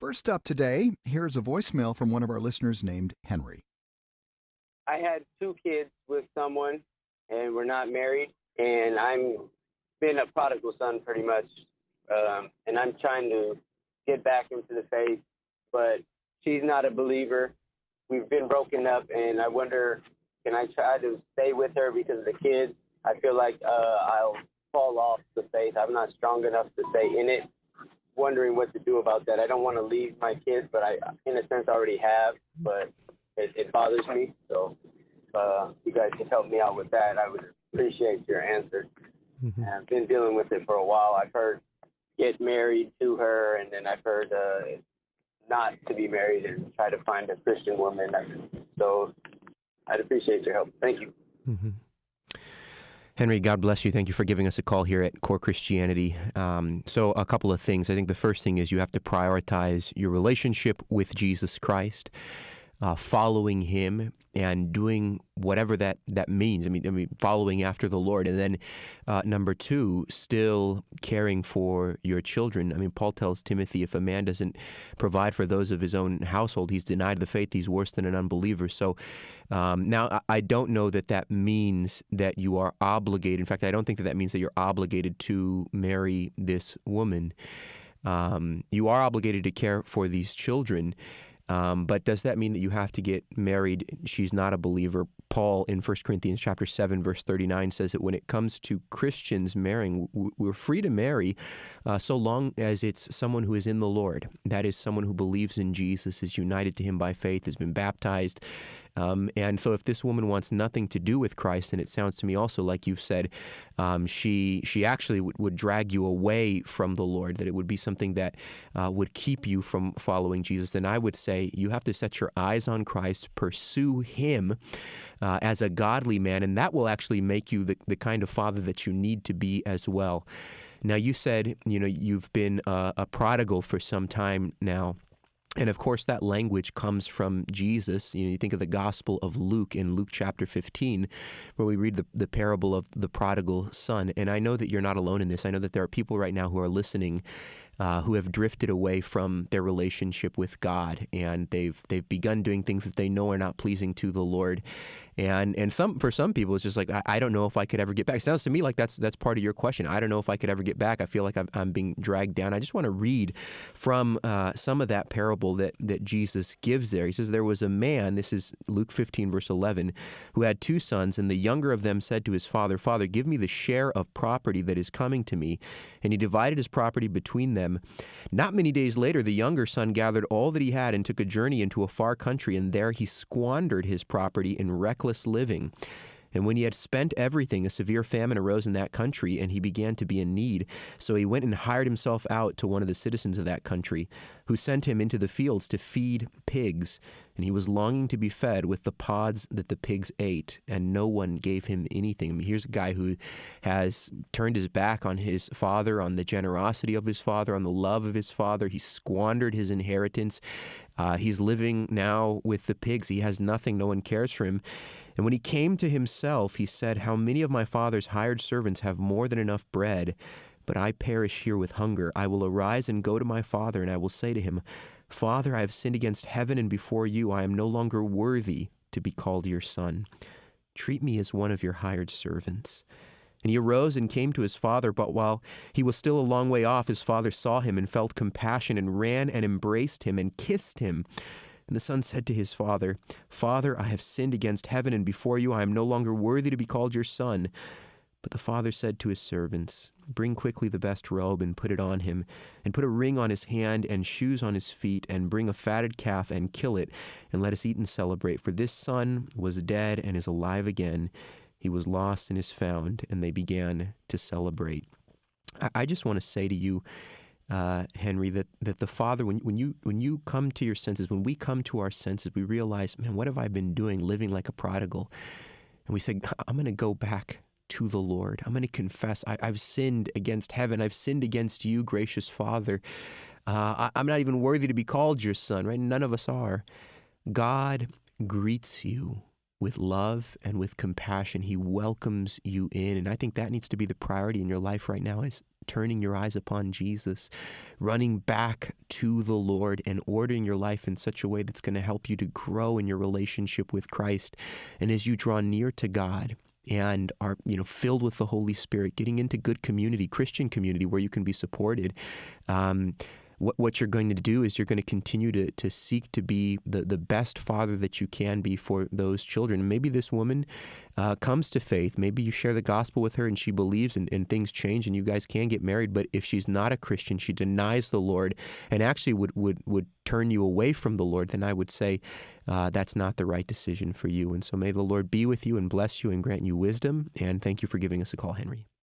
First up today, here's a voicemail from one of our listeners named Henry. I had two kids with someone, and we're not married, and I'm been a prodigal son pretty much, and I'm trying to get back into the faith, but she's not a believer. We've been broken up, and I wonder, can I try to stay with her because of the kids? I feel like I'll fall off the faith. I'm not strong enough to stay in it. Wondering what to do about that. I don't want to leave my kids, but I, in a sense, already have, but it bothers me. So you guys can help me out with that. I would appreciate your answer. Mm-hmm. I've been dealing with it for a while. I've heard get married to her, and then I've heard not to be married and try to find a Christian woman. So I'd appreciate your help. Thank you. Mm-hmm. Henry, God bless you. Thank you for giving us a call here at Core Christianity. So a couple of things. I think the first thing is you have to prioritize your relationship with Jesus Christ, following him and doing whatever that means. I mean, following after the Lord. And then number two, still caring for your children. I mean, Paul tells Timothy, if a man doesn't provide for those of his own household, he's denied the faith. He's worse than an unbeliever. So now I don't know that means that you are obligated. In fact, I don't think that means that you're obligated to marry this woman. You are obligated to care for these children. But does that mean that you have to get married? She's not a believer. Paul in 1 Corinthians chapter 7, verse 39 says that when it comes to Christians marrying, we're free to marry so long as it's someone who is in the Lord. That is someone who believes in Jesus, is united to him by faith, has been baptized. And so if this woman wants nothing to do with Christ, and it sounds to me also like you've said, she actually would drag you away from the Lord, that it would be something that would keep you from following Jesus, then I would say you have to set your eyes on Christ, pursue him as a godly man, and that will actually make you the kind of father that you need to be as well. Now, you said, you've been a prodigal for some time now. And of course, that language comes from Jesus. You think of the Gospel of Luke in Luke chapter 15, where we read the parable of the prodigal son. And I know that you're not alone in this. I know that there are people right now who are listening who have drifted away from their relationship with God, and they've begun doing things that they know are not pleasing to the Lord. And for some people, it's just like, I don't know if I could ever get back. It sounds to me like that's part of your question. I don't know if I could ever get back. I feel like I'm being dragged down. I just want to read from some of that parable that Jesus gives there. He says, there was a man, this is Luke 15, verse 11, who had two sons, and the younger of them said to his father, Father, give me the share of property that is coming to me. And he divided his property between them. Not many days later, the younger son gathered all that he had and took a journey into a far country, and there he squandered his property in reckless living. And when he had spent everything, a severe famine arose in that country, and he began to be in need. So he went and hired himself out to one of the citizens of that country, who sent him into the fields to feed pigs. And he was longing to be fed with the pods that the pigs ate, and no one gave him anything. I mean, here's a guy who has turned his back on his father, on the generosity of his father, on the love of his father. He squandered his inheritance. He's living now with the pigs. He has nothing. No one cares for him. And when he came to himself, he said, how many of my father's hired servants have more than enough bread, but I perish here with hunger. I will arise and go to my father, and I will say to him, Father, I have sinned against heaven and before you. I am no longer worthy to be called your son. Treat me as one of your hired servants. And he arose and came to his father, but while he was still a long way off, his father saw him and felt compassion and ran and embraced him and kissed him. And the son said to his father, Father, I have sinned against heaven and before you. I am no longer worthy to be called your son. But the father said to his servants, Bring quickly the best robe and put it on him, and put a ring on his hand and shoes on his feet, and bring a fatted calf and kill it, and let us eat and celebrate. For this son was dead and is alive again. He was lost and is found. And they began to celebrate. I just want to say to you, Henry, that the Father, when you come to your senses, when we come to our senses, we realize, man, what have I been doing, living like a prodigal? And we say, I'm going to go back to the Lord. I'm going to confess I've sinned against heaven. I've sinned against you, gracious Father. I'm not even worthy to be called your son, right? None of us are. God greets you with love and with compassion. He welcomes you in. And I think that needs to be the priority in your life right now, is turning your eyes upon Jesus, running back to the Lord and ordering your life in such a way that's going to help you to grow in your relationship with Christ. And as you draw near to God and are, filled with the Holy Spirit, getting into good community, Christian community where you can be supported, what you're going to do is you're going to continue to seek to be the best father that you can be for those children. And maybe this woman comes to faith. Maybe you share the gospel with her and she believes and things change and you guys can get married. But if she's not a Christian, she denies the Lord and actually would turn you away from the Lord, then I would say that's not the right decision for you. And so may the Lord be with you and bless you and grant you wisdom. And thank you for giving us a call, Henry.